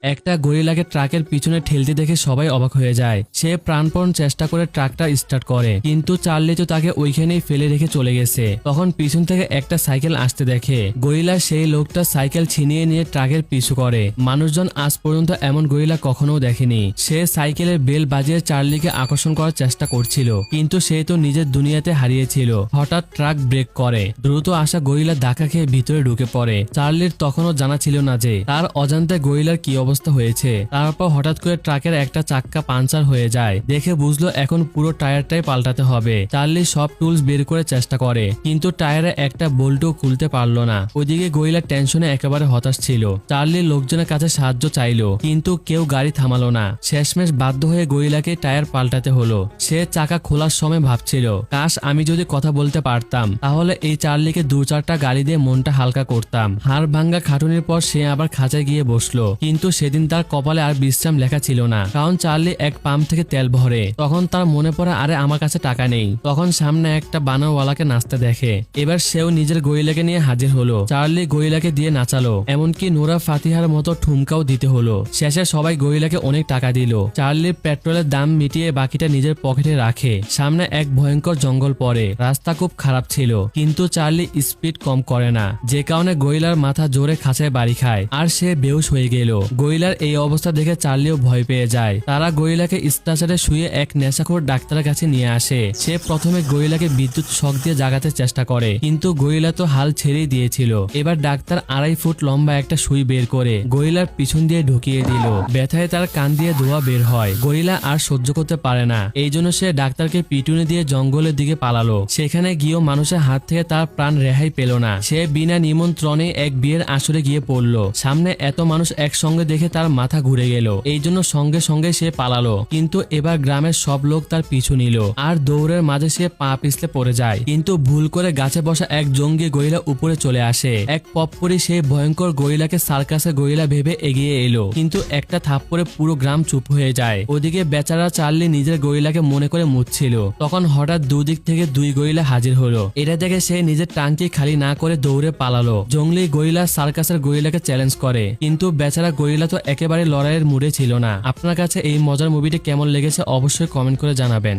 একটা গরিলাকে ট্রাকের পিছনে ঠেলতে দেখে সবাই অবাক হয়ে যায়। সে প্রাণপণ চেষ্টা করে ট্রাকটা স্টার্ট করে, কিন্তু চার্লি তো তাকে ওইখানেই ফেলে রেখে চলে গেছে। তখন পিছন থেকে একটা সাইকেল আসতে দেখে গরিলা সেই লোকটা সাইকেল ছিনিয়ে নিয়ে ট্রাকের পিছু করে। মানুষজন আজ পর্যন্ত এমন গরিলা কখনো দেখেনি। সে সাইকেলের বেল বাজিয়ে চার্লিকে আকর্ষণ করার চেষ্টা করছিল, কিন্তু সে তো নিজের দুনিয়াতে হারিয়েছিল। হঠাৎ ট্রাক ব্রেক করে, দ্রুত আসা গরিলা ধাক্কা খেয়ে ভিতরে ঢুকে পড়ে। চার্লির তখনও জানা ছিল না যে তার অজান্তে গরিলার কি অবস্থা হয়েছে। তারপর হঠাৎ করে ট্রাকের একটা চাক্কা পাঞ্চার হয়ে যায়। দেখে বুঝলো এখন পুরো টায়ারটাই পাল্টাতে হবে। চার্লি সব টুলস বের করে চেষ্টা করে, কিন্তু টায়ারে একটা বোল্টও খুলতে পারলো না। ওইদিকে গরিলা টেনশনে একেবারে হতাশ ছিল। চার্লি লোকজনের কাছে সাহায্য চাইলো, কিন্তু কেউ গাড়ি থামালো না। শেষমেশ বাধ্য হয়ে গরিলাকে টায়ার পাল্টাতে হলো। সে চাকা খোলার সময় ভাবছিল, কাশ আমি যদি কথা বলতে পারতাম, তাহলে এই চার্লিকে 2-4টা গাড়ি দিয়ে মনটা হালকা করতাম। হাড় ভাঙ্গা খাটুনির পর সে আবার খাঁচায় গিয়ে বসলো, কিন্তু সেদিন তার কপালে আর বিশ্রাম লেখা ছিল না। কারণ চার্লি এক পাম্প থেকে তেল ভরে। তখন তার মনে পড়ে, আরে আমার কাছে টাকা নেই। তখন সামনে একটা বানাওয়ালাকে নাচতে দেখে। এবার সেও নিজের গরিলাকে নিয়ে হাজির হলো। চার্লি গরিলাকে দিয়ে নাচালো, এমনকি নোরা ফাতিহার মতো ঠুমকাও দিতে হলো। শেষে সবাই গরিলাকে অনেক টাকা দিল। চার্লি পেট্রোলের দাম মিটিয়ে বাকিটা নিজের পকেটে রাখে। সামনে এক ভয়ঙ্কর জঙ্গল পড়ে। রাস্তা খুব খারাপ ছিল, কিন্তু চার্লি স্পিড কম করে না, যে কারণে গরিলার মাথা জোরে খাঁচায় বাড়ি খায় আর সে বেহুশ হয়ে গেল। গরিলার এই অবস্থা দেখে চার্লিও ভয় পেয়ে যায়। তারা গরিলাকে স্ট্রেচারে শুয়ে এক নেশাখোর ডাক্তারের কাছে নিয়ে আসে। সে প্রথমে গরিলাকে বিদ্যুৎ শক দিয়ে জাগাতে চেষ্টা করে, কিন্তু গরিলা তো হাল ছেড়েই দিয়েছিল। এবার ডাক্তার 2.5 ফুট লম্বা একটা সুই বের করে গরিলার পিছন দিয়ে ঢুকিয়ে দিল। ব্যথায় তার কান দিয়ে ধোঁয়া বের হয়। গরিলা আর সহ্য করতে পারে না, এই জন্য সে ডাক্তারকে পিটুনি দিয়ে জঙ্গলের দিকে পালালো। সেখানে গিয়েও মানুষের হাত থেকে তার প্রাণ রেহাই পেল না। সে বিনা নিমন্ত্রণে এক বিয়ের আসরে গিয়ে পড়লো। সামনে এত মানুষ একসঙ্গে দেখে তার মাথা ঘুরে গেল। এই জন্য সঙ্গে সঙ্গে সে পালালো, কিন্তু এবার গ্রামের সব লোক তার পিছু নিল। আর দৌড়ের মাঝে সে পা পিছলে পড়ে যায়, কিন্তু ভুল করে গাছে বসা এক জঙ্গি গরিলা উপরে চলে আসে। এক পপ করে সেই ভয়ঙ্কর গরিলাকে সার্কাসের গরিলা ভেবে এগিয়ে এলো, কিন্তু একটা থাপ্পড়ে পুরো গ্রাম চুপ হয়ে যায়। ওদিকে বেচারা চার্লি নিজের গরিলাকে মনে করে মুছছিল। তখন হঠাৎ দুদিক থেকে 2 গরিলা হাজির হলো। এটা দেখে সে নিজের টাঙ্কি খালি না করে দৌড়ে পালালো। জঙ্গলি গরিলা সার্কাসের গরিলাকে চ্যালেঞ্জ করে, কিন্তু বেচারা গরিলা তো একেবারে লড়াইয়ের মুডে ছিল না। আপনার কাছে এই মজার মুভিটি কেমন লেগেছে অবশ্যই কমেন্ট করে জানাবেন।